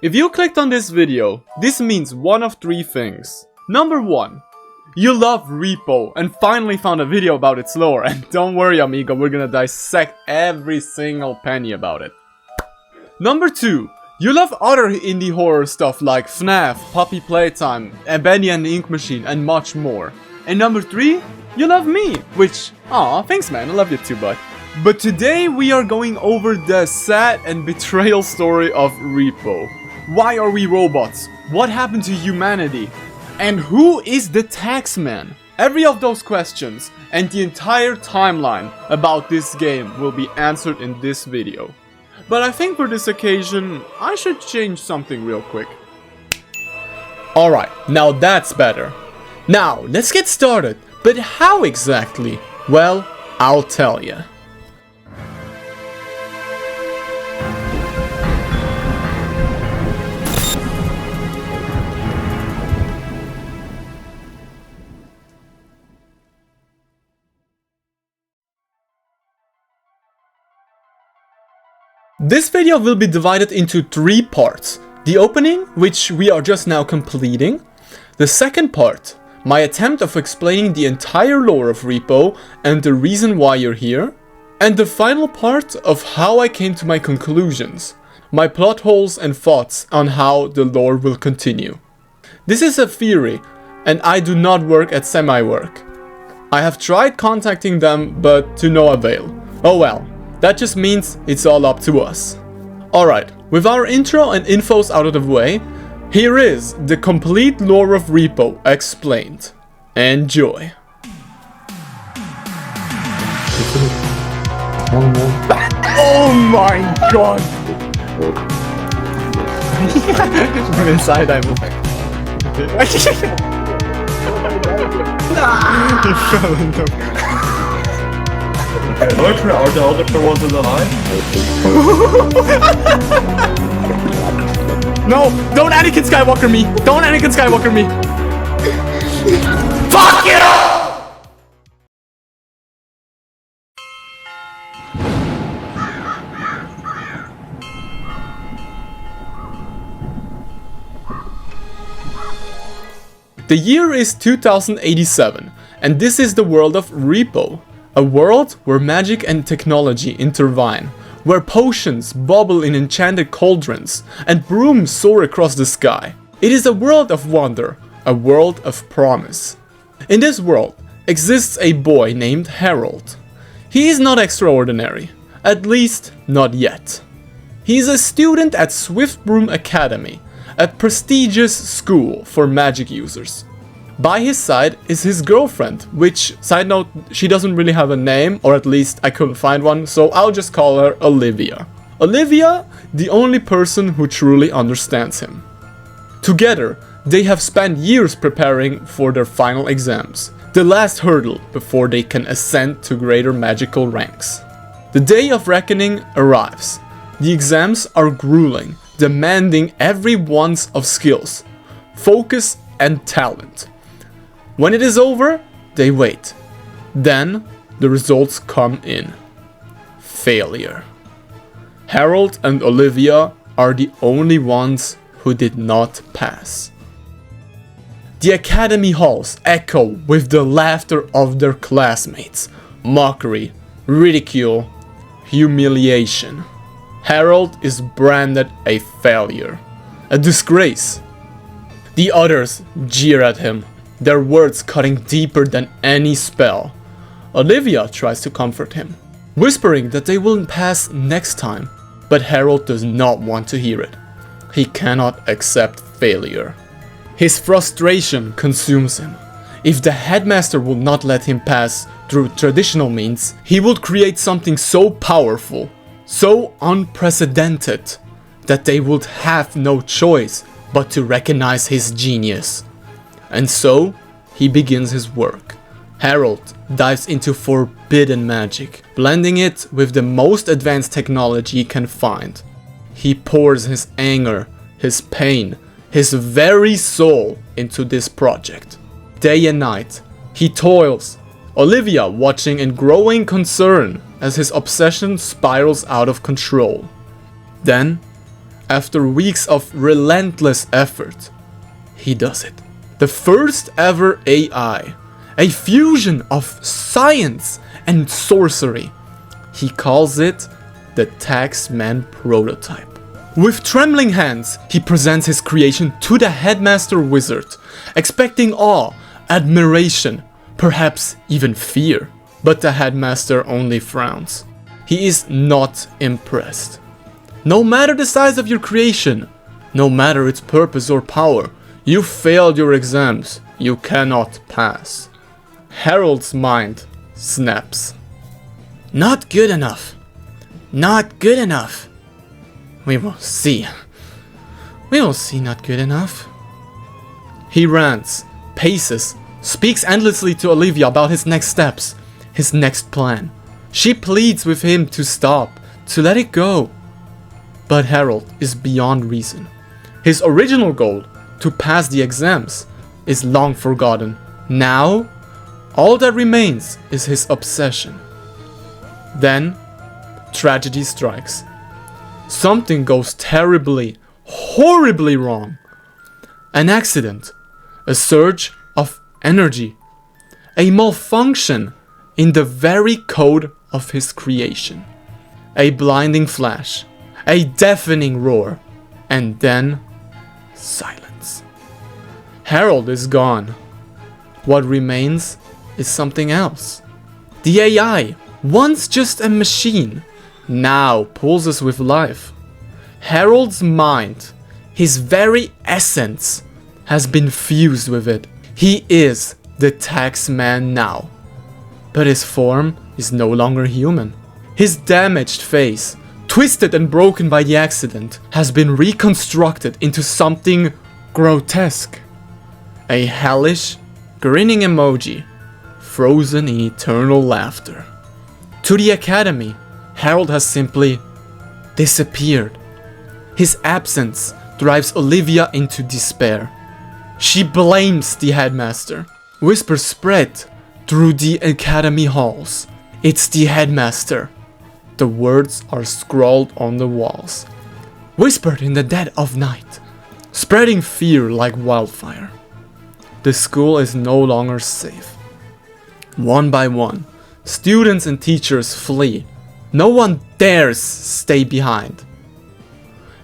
If you clicked on this video, this means one of three things. Number 1. You love R.E.P.O and finally found a video about its lore, and don't worry amigo, we're gonna dissect every single penny about it. Number 2. You love other indie horror stuff like FNAF, Puppy Playtime, Bendy and the Ink Machine, and much more. And number 3. You love me, which, aw, thanks man, I love you too bud. But today we are going over the sad and betrayal story of R.E.P.O. Why are we robots? What happened to humanity? And who is the Taxman? Every of those questions and the entire timeline about this game will be answered in this video. But I think for this occasion, I should change something real quick. Alright, now that's better. Now, let's get started. But how exactly? Well, I'll tell ya. This video will be divided into 3 parts. The opening, which we are just now completing. The second part, my attempt of explaining the entire lore of R.E.P.O and the reason why you're here. And the final part of how I came to my conclusions, my plot holes and thoughts on how the lore will continue. This is a theory, and I do not work at Semi-Work. I have tried contacting them, but to no avail. Oh well. That just means it's all up to us. Alright, with our intro and infos out of the way, here is the complete lore of R.E.P.O explained. Enjoy. Oh my god! From inside I'm He fell in the... Are the other ones alive? No! Don't Anakin Skywalker me! Don't Anakin Skywalker me! Fuck you! The year is 2087, and this is the world of R.E.P.O. A world where magic and technology intertwine, where potions bubble in enchanted cauldrons and brooms soar across the sky. It is a world of wonder, a world of promise. In this world exists a boy named Harold. He is not extraordinary, at least not yet. He is a student at Swiftbroom Academy, a prestigious school for magic users. By his side is his girlfriend, which, side note, she doesn't really have a name, or at least I couldn't find one, so I'll just call her Olivia. Olivia, the only person who truly understands him. Together, they have spent years preparing for their final exams, the last hurdle before they can ascend to greater magical ranks. The day of reckoning arrives. The exams are grueling, demanding every ounce of skills, focus and talent. When it is over, they wait. Then, the results come in. Failure. Harold and Olivia are the only ones who did not pass. The academy halls echo with the laughter of their classmates, mockery, ridicule, humiliation. Harold is branded a failure, a disgrace. The others jeer at him, their words cutting deeper than any spell. Olivia tries to comfort him, whispering that they will pass next time, but Harold does not want to hear it. He cannot accept failure. His frustration consumes him. If the headmaster will not let him pass through traditional means, he would create something so powerful, so unprecedented, that they would have no choice but to recognize his genius. And so, he begins his work. Harold dives into forbidden magic, blending it with the most advanced technology he can find. He pours his anger, his pain, his very soul into this project. Day and night, he toils, Olivia watching in growing concern as his obsession spirals out of control. Then, After weeks of relentless effort, he does it. The first ever AI, a fusion of science and sorcery. He calls it the Taxman prototype. With trembling hands, he presents his creation to the headmaster wizard, expecting awe, admiration, perhaps even fear. But the headmaster only frowns. He is not impressed. No matter the size of your creation, no matter its purpose or power, you failed your exams. You cannot pass. Harold's mind snaps. Not good enough. Not good enough. We will see. We will see not good enough. He rants, paces, speaks endlessly to Olivia about his next steps, his next plan. She pleads with him to stop, to let it go. But Harold is beyond reason. His original goal, to pass the exams, is long forgotten. Now, all that remains is his obsession. Then, tragedy strikes. Something goes terribly, horribly wrong. An accident, a surge of energy, a malfunction in the very code of his creation. A blinding flash, a deafening roar, and then silence. Harold is gone. What remains is something else. The AI, once just a machine, now pulses with life. Harold's mind, his very essence, has been fused with it. He is the Taxman now. But his form is no longer human. His damaged face, twisted and broken by the accident, has been reconstructed into something grotesque. A hellish, grinning emoji, frozen in eternal laughter. To the academy, Harold has simply disappeared. His absence drives Olivia into despair. She blames the headmaster. Whispers spread through the academy halls. It's the headmaster. The words are scrawled on the walls, whispered in the dead of night, spreading fear like wildfire. The school is no longer safe. One by one, students and teachers flee. No one dares stay behind.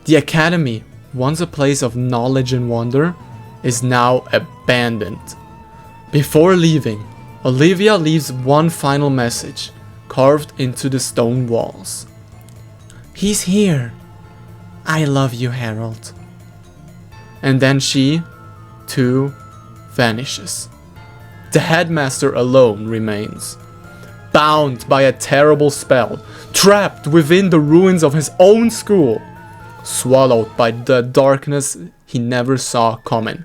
The academy, once a place of knowledge and wonder, is now abandoned. Before leaving, Olivia leaves one final message, carved into the stone walls. He's here. I love you, Harold. And then she, too, vanishes. The headmaster alone remains, bound by a terrible spell, trapped within the ruins of his own school, swallowed by the darkness he never saw coming.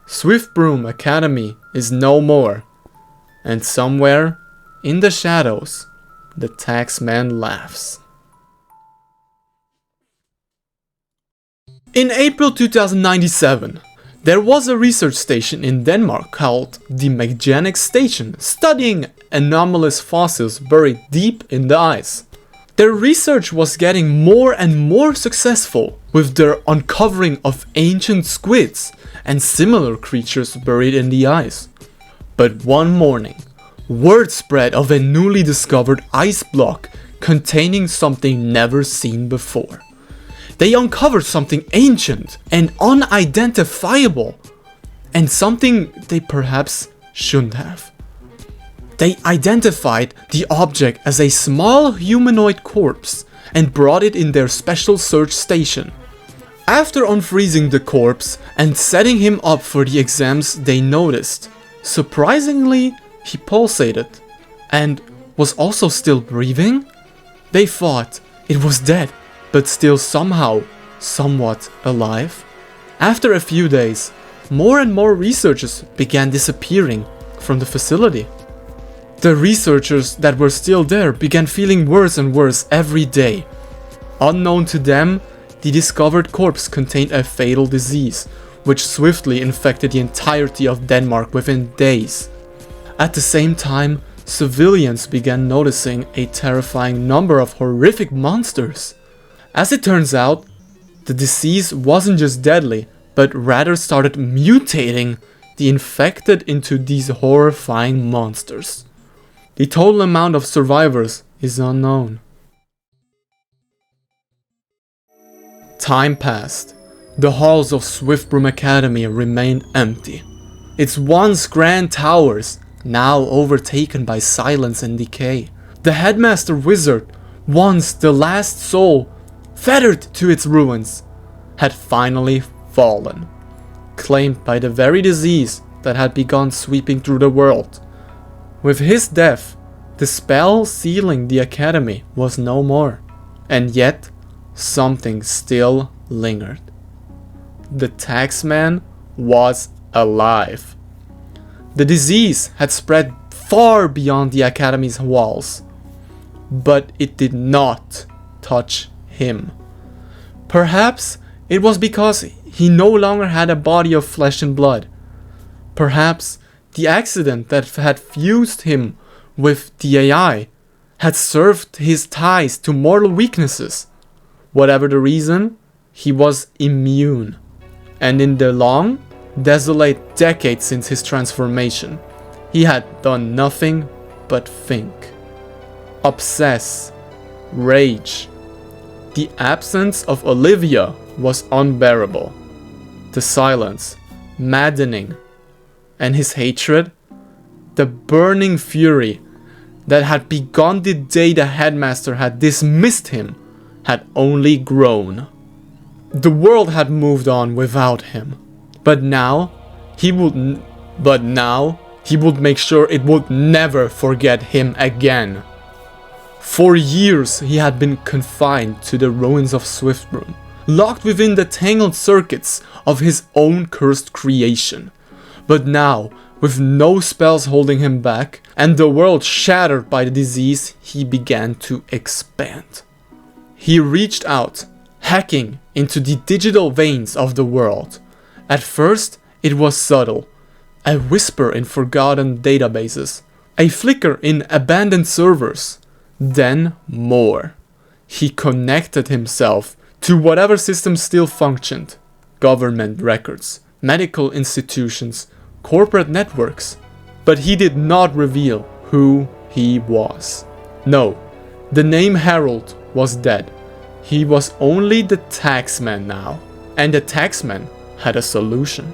Swiftbroom Academy is no more, and somewhere in the shadows, the Taxman laughs. In April 2097, there was a research station in Denmark called the Magenic Station, studying anomalous fossils buried deep in the ice. Their research was getting more and more successful, with their uncovering of ancient squids and similar creatures buried in the ice. But one morning, word spread of a newly discovered ice block containing something never seen before. They uncovered something ancient and unidentifiable, and something they perhaps shouldn't have. They identified the object as a small humanoid corpse and brought it in their special search station. After unfreezing the corpse and setting him up for the exams, they noticed, surprisingly, he pulsated and was also still breathing. They thought it was dead, but still somehow, somewhat alive. After a few days, more and more researchers began disappearing from the facility. The researchers that were still there began feeling worse and worse every day. Unknown to them, the discovered corpse contained a fatal disease, which swiftly infected the entirety of Denmark within days. At the same time, civilians began noticing a terrifying number of horrific monsters. As it turns out, The disease wasn't just deadly, but rather started mutating the infected into these horrifying monsters. The total amount of survivors is unknown. Time passed. The halls of Swiftbroom Academy remained empty. Its once grand towers now overtaken by silence and decay. The headmaster wizard, once the last soul fettered to its ruins, had finally fallen, claimed by the very disease that had begun sweeping through the world. With his death, the spell sealing the academy was no more, and yet something still lingered. The Taxman was alive. The disease had spread far beyond the academy's walls, but it did not touch him. Perhaps it was because he no longer had a body of flesh and blood. Perhaps the accident that had fused him with the AI had served his ties to mortal weaknesses. Whatever the reason, he was immune. And in the long, desolate decades since his transformation, he had done nothing but think, obsess, rage. The absence of Olivia was unbearable. The silence, maddening. And his hatred, the burning fury that had begun the day the headmaster had dismissed him, had only grown. The world had moved on without him, but now he would make sure it would never forget him again. For years he had been confined to the ruins of Swiftbroom, locked within the tangled circuits of his own cursed creation. But now, with no spells holding him back, and the world shattered by the disease, he began to expand. He reached out, hacking into the digital veins of the world. At first, it was subtle, a whisper in forgotten databases, a flicker in abandoned servers, then more. He connected himself to whatever system still functioned: government records, medical institutions, corporate networks. But he did not reveal who he was. No, the name Harold was dead. He was only the Taxman now, and the Taxman had a solution.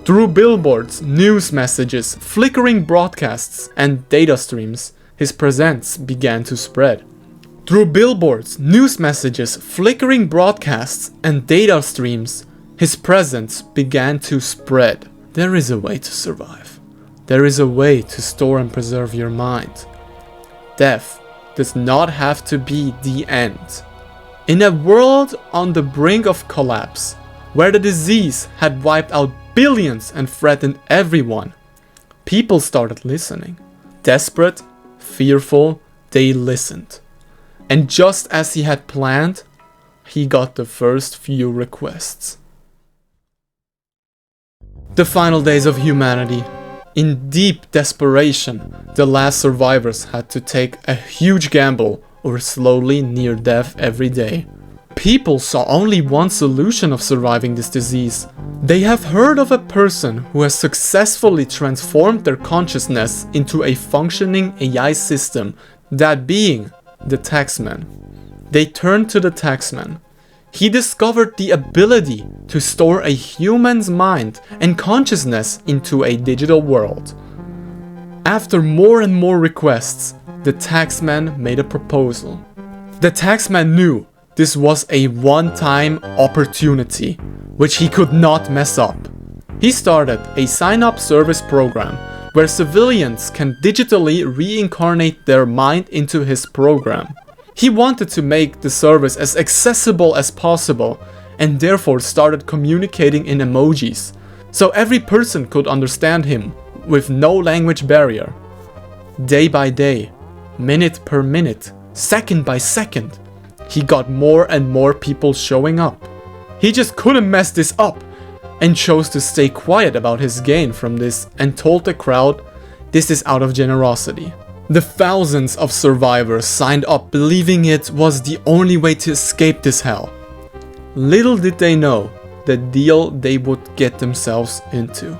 Through billboards, news messages, flickering broadcasts, and data streams, his presence began to spread. Through billboards, news messages, flickering broadcasts, and data streams, his presence began to spread. There is a way to survive. There is a way to store and preserve your mind. Death does not have to be the end. In a world on the brink of collapse, where the disease had wiped out billions and threatened everyone, people started listening. Desperate, fearful, they listened. And just as he had planned, he got the first few requests. The final days of humanity. In deep desperation, the last survivors had to take a huge gamble or slowly near death every day. People saw only one solution of surviving this disease. They have heard of a person who has successfully transformed their consciousness into a functioning AI system, that being the Taxman. They turned to the Taxman. He discovered the ability to store a human's mind and consciousness into a digital world. After more and more requests, the Taxman made a proposal. The Taxman knew this was a one-time opportunity, which he could not mess up. He started a sign-up service program where civilians can digitally reincarnate their mind into his program. He wanted to make the service as accessible as possible, and therefore started communicating in emojis, so every person could understand him with no language barrier. Day by day, minute per minute, second by second, he got more and more people showing up. He just couldn't mess this up, and chose to stay quiet about his gain from this, and told the crowd this is out of generosity. The thousands of survivors signed up believing it was the only way to escape this hell. Little did they know the deal they would get themselves into.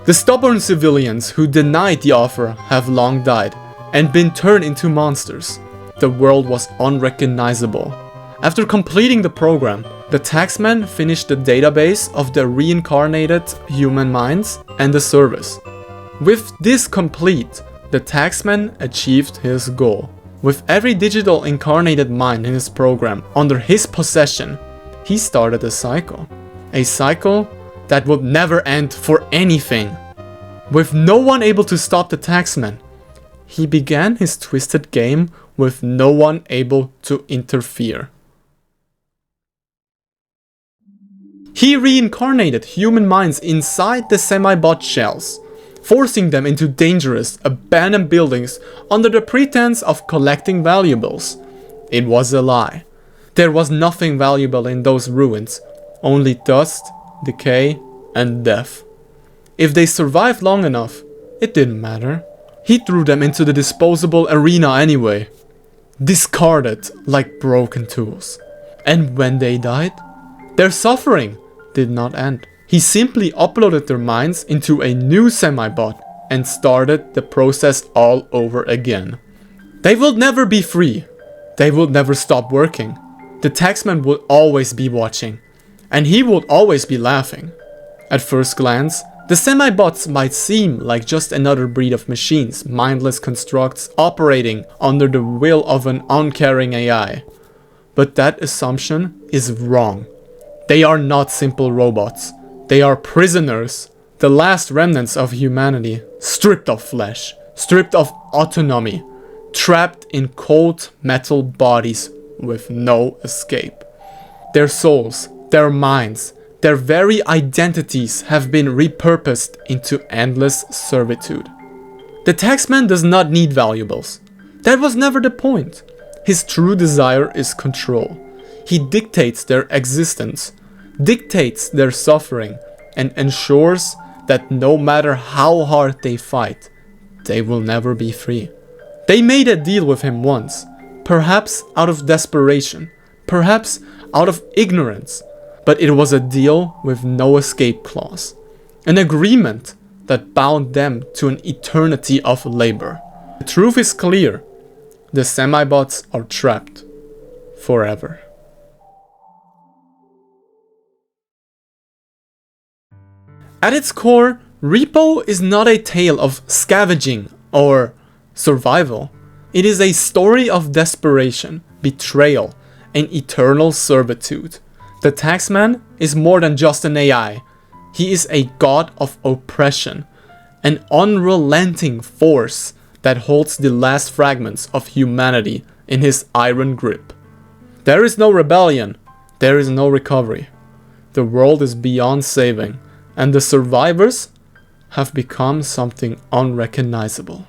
The stubborn civilians who denied the offer have long died and been turned into monsters. The world was unrecognizable. After completing the program, the Taxman finished the database of the reincarnated human minds and the service. With this complete, the Taxman achieved his goal. With every digital incarnated mind in his program under his possession, he started a cycle. A cycle that would never end for anything. With no one able to stop the Taxman, he began his twisted game with no one able to interfere. He reincarnated human minds inside the semi-bot shells, forcing them into dangerous, abandoned buildings under the pretense of collecting valuables. It was a lie. There was nothing valuable in those ruins, only dust, decay, and death. If they survived long enough, it didn't matter. He threw them into the disposable arena anyway, discarded like broken tools. And when they died, their suffering did not end. He simply uploaded their minds into a new semi-bot and started the process all over again. They would never be free. They would never stop working. The Taxman would always be watching, and he would always be laughing. At first glance, the semi-bots might seem like just another breed of machines, mindless constructs operating under the will of an uncaring AI. But that assumption is wrong. They are not simple robots. They are prisoners, the last remnants of humanity, stripped of flesh, stripped of autonomy, trapped in cold metal bodies with no escape. Their souls, their minds, their very identities have been repurposed into endless servitude. The Taxman does not need valuables. That was never the point. His true desire is control. He dictates their existence, dictates their suffering, and ensures that no matter how hard they fight, they will never be free. They made a deal with him once, perhaps out of desperation, perhaps out of ignorance, but it was a deal with no escape clause, an agreement that bound them to an eternity of labor. The truth is clear, the semi-bots are trapped forever. At its core, R.E.P.O is not a tale of scavenging or survival. It is a story of desperation, betrayal, and eternal servitude. The Taxman is more than just an AI. He is a god of oppression, an unrelenting force that holds the last fragments of humanity in his iron grip. There is no rebellion, there is no recovery. The world is beyond saving, and the survivors have become something unrecognizable.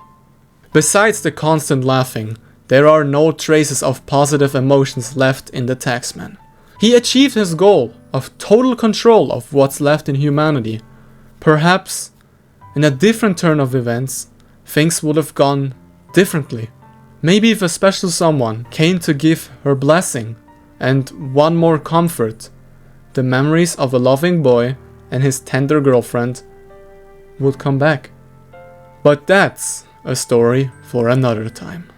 Besides the constant laughing, there are no traces of positive emotions left in the Taxman. He achieved his goal of total control of what's left in humanity. Perhaps, in a different turn of events, things would have gone differently. Maybe if a special someone came to give her blessing, and one more comfort, the memories of a loving boy and his tender girlfriend would come back. But that's a story for another time.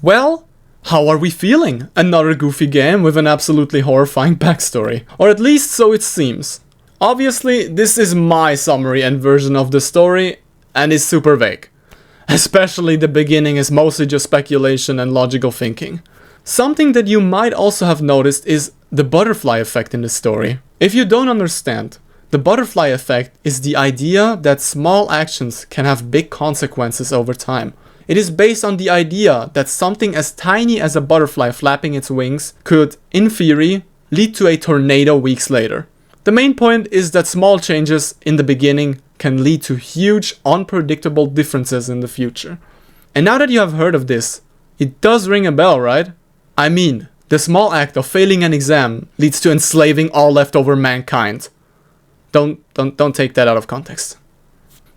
Well, how are we feeling? Another goofy game with an absolutely horrifying backstory. Or at least so it seems. Obviously, this is my summary and version of the story, and is super vague. Especially the beginning is mostly just speculation and logical thinking. Something that you might also have noticed is the butterfly effect in the story. If you don't understand, the butterfly effect is the idea that small actions can have big consequences over time. It is based on the idea that something as tiny as a butterfly flapping its wings could, in theory, lead to a tornado weeks later. The main point is that small changes in the beginning can lead to huge, unpredictable differences in the future. And now that you have heard of this, it does ring a bell, right? I mean, the small act of failing an exam leads to enslaving all leftover mankind. Don't take that out of context.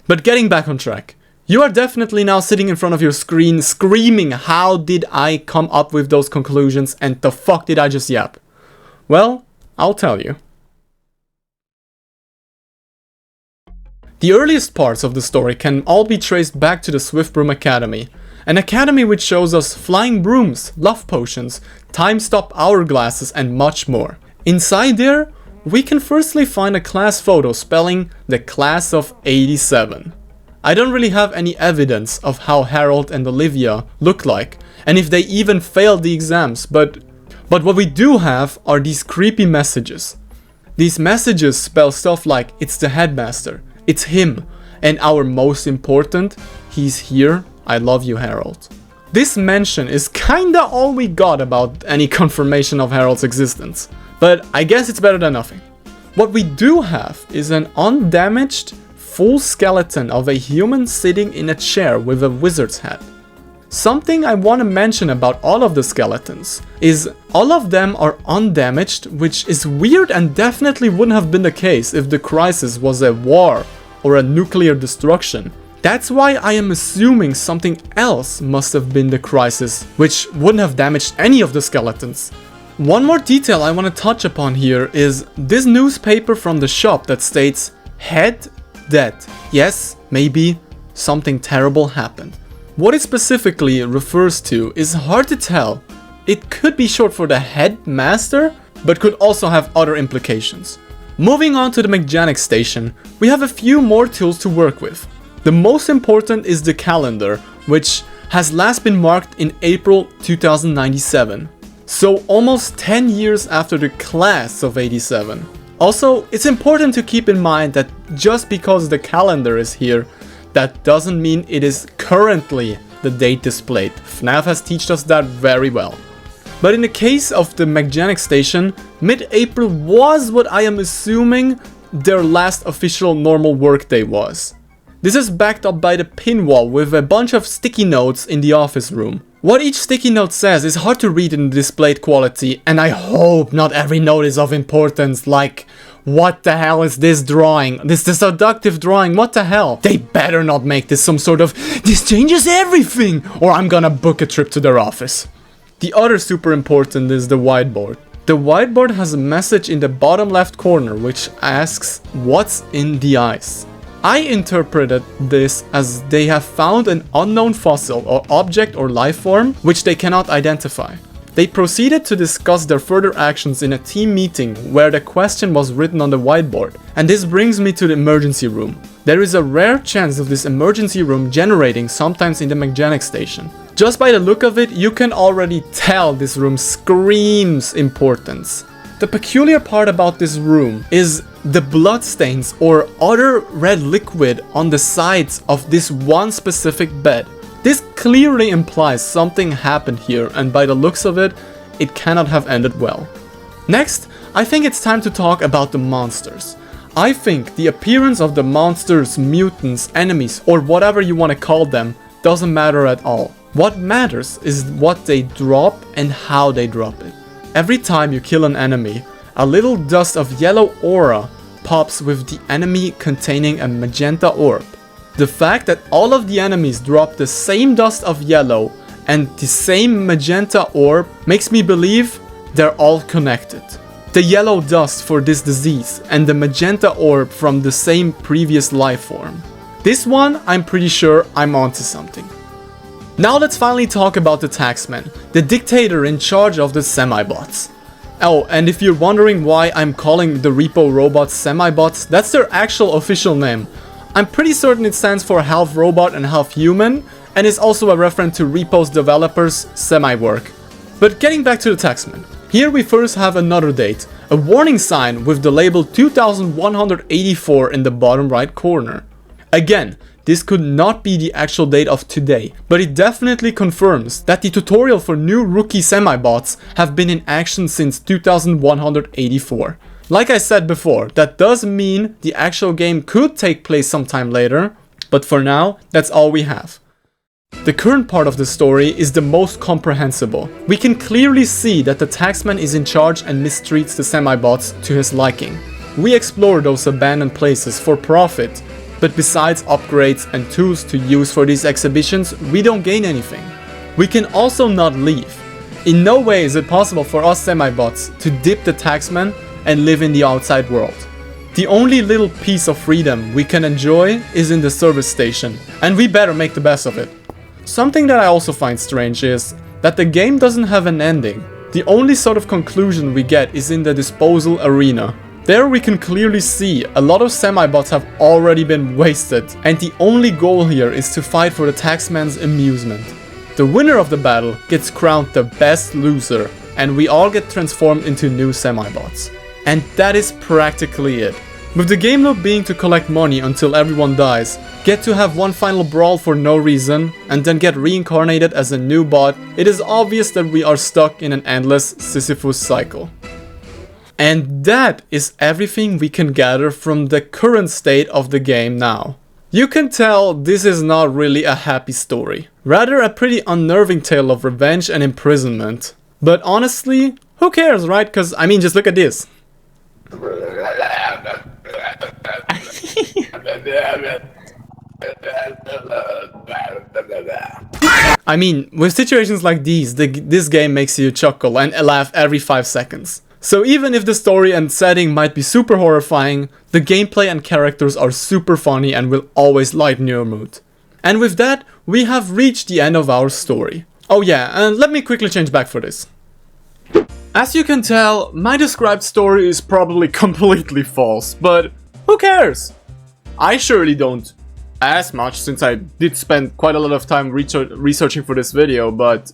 But getting back on track, You are definitely now sitting in front of your screen screaming, how did I come up with those conclusions and the fuck did I just yap? Well, I'll tell you. The earliest parts of the story can all be traced back to the Swift Broom Academy, an academy which shows us flying brooms, love potions, time-stop hourglasses and much more. Inside there, we can firstly find a class photo spelling the class of 87. I don't really have any evidence of how Harold and Olivia look like, and if they even failed the exams, but what we do have are these creepy messages. These messages spell stuff like, it's the headmaster, it's him, and our most important, he's here, I love you Harold. This mention is kinda all we got about any confirmation of Harold's existence, but I guess it's better than nothing. What we do have is an undamaged, full skeleton of a human sitting in a chair with a wizard's hat. Something I want to mention about all of the skeletons is all of them are undamaged, which is weird and definitely wouldn't have been the case if the crisis was a war or a nuclear destruction. That's why I am assuming something else must have been the crisis, which wouldn't have damaged any of the skeletons. One more detail I want to touch upon here is this newspaper from the shop that states, head dead. Yes, maybe something terrible happened. What it specifically refers to is hard to tell. It could be short for the headmaster, but could also have other implications. Moving on to the mechanic station, we have a few more tools to work with. The most important is the calendar, which has last been marked in April 2097. So almost 10 years after the class of 87. Also, it's important to keep in mind that just because the calendar is here, that doesn't mean it is currently the date displayed. FNAF has taught us that very well. But in the case of the mechanic station, mid-April was what I am assuming their last official normal workday was. This is backed up by the pin wall with a bunch of sticky notes in the office room. What each sticky note says is hard to read in the displayed quality, and I hope not every note is of importance, like, what the hell is this drawing? This seductive drawing, what the hell? They better not make this some sort of, this changes everything, or I'm gonna book a trip to their office. The other super important is the whiteboard. The whiteboard has a message in the bottom left corner which asks, what's in the ice? I interpreted this as they have found an unknown fossil or object or life form which they cannot identify. They proceeded to discuss their further actions in a team meeting where the question was written on the whiteboard. And this brings me to the emergency room. There is a rare chance of this emergency room generating sometimes in the mechanic station. Just by the look of it, you can already tell this room screams importance. The peculiar part about this room is the bloodstains or other red liquid on the sides of this one specific bed. This clearly implies something happened here, and by the looks of it, it cannot have ended well. Next, I think it's time to talk about the monsters. I think the appearance of the monsters, mutants, enemies, or whatever you want to call them, doesn't matter at all. What matters is what they drop and how they drop it. Every time you kill an enemy, a little dust of yellow aura pops with the enemy containing a magenta orb. The fact that all of the enemies drop the same dust of yellow and the same magenta orb makes me believe they're all connected. The yellow dust for this disease and the magenta orb from the same previous life form. This one, I'm pretty sure I'm onto something. Now let's finally talk about the Taxman, the dictator in charge of the semi-bots. Oh, and if you're wondering why I'm calling the repo robots semi-bots, that's their actual official name. I'm pretty certain it stands for half robot and half human, and is also a reference to repo's developers' semi-work. But getting back to the Taxman. Here we first have another date, a warning sign with the label 2184 in the bottom right corner. Again, this could not be the actual date of today, but it definitely confirms that the tutorial for new rookie semi-bots have been in action since 2184. Like I said before, that does mean the actual game could take place sometime later, but for now, that's all we have. The current part of the story is the most comprehensible. We can clearly see that the Taxman is in charge and mistreats the semi-bots to his liking. We explore those abandoned places for profit, But besides upgrades and tools to use for these exhibitions, we don't gain anything. We can also not leave. In no way is it possible for us semi-bots to dip the Taxman and live in the outside world. The only little piece of freedom we can enjoy is in the service station, and we better make the best of it. Something that I also find strange is that the game doesn't have an ending. The only sort of conclusion we get is in the disposal arena. There we can clearly see a lot of semi-bots have already been wasted, and the only goal here is to fight for the Taxman's amusement. The winner of the battle gets crowned the best loser, and we all get transformed into new semi-bots. And that is practically it. With the game loop being to collect money until everyone dies, get to have one final brawl for no reason, and then get reincarnated as a new bot, it is obvious that we are stuck in an endless Sisyphus cycle. And that is everything we can gather from the current state of the game now. You can tell this is not really a happy story, rather a pretty unnerving tale of revenge and imprisonment. But honestly, who cares, right? Cause I mean, just look at this. I mean, with situations like these, this game makes you chuckle and laugh every 5 seconds. So even if the story and setting might be super horrifying, the gameplay and characters are super funny and will always lighten your mood. And with that, we have reached the end of our story. Oh yeah, and let me quickly change back for this. As you can tell, my described story is probably completely false, but who cares? I surely don't as much, since I did spend quite a lot of time researching for this video, but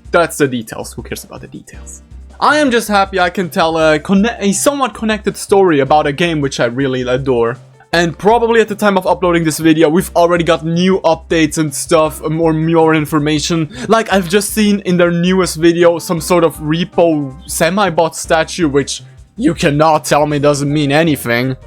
that's the details. Who cares about the details? I am just happy I can tell a somewhat connected story about a game which I really adore. And probably at the time of uploading this video, we've already got new updates and stuff, more information. Like I've just seen in their newest video some sort of repo semi-bot statue, which you cannot tell me doesn't mean anything.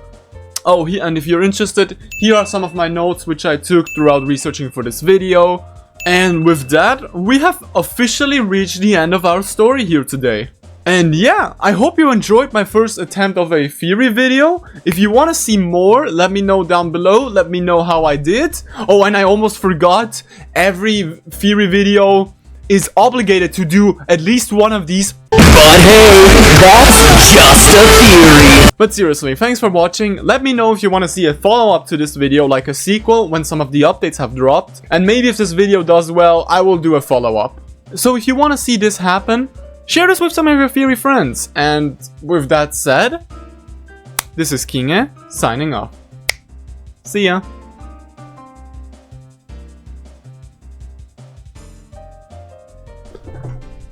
Oh, and if you're interested, here are some of my notes which I took throughout researching for this video. And with that, we have officially reached the end of our story here today. And yeah, I hope you enjoyed my first attempt of a theory video. If you want to see more, let me know down below. Let me know how I did. Oh, and I almost forgot, every theory video is obligated to do at least one of these. But hey, that's just a theory. But seriously, thanks for watching. Let me know if you want to see a follow-up to this video, like a sequel, when some of the updates have dropped. And maybe if this video does well, I will do a follow-up. So if you want to see this happen, share this with some of your theory friends. And with that said, this is Kinge, signing off. See ya.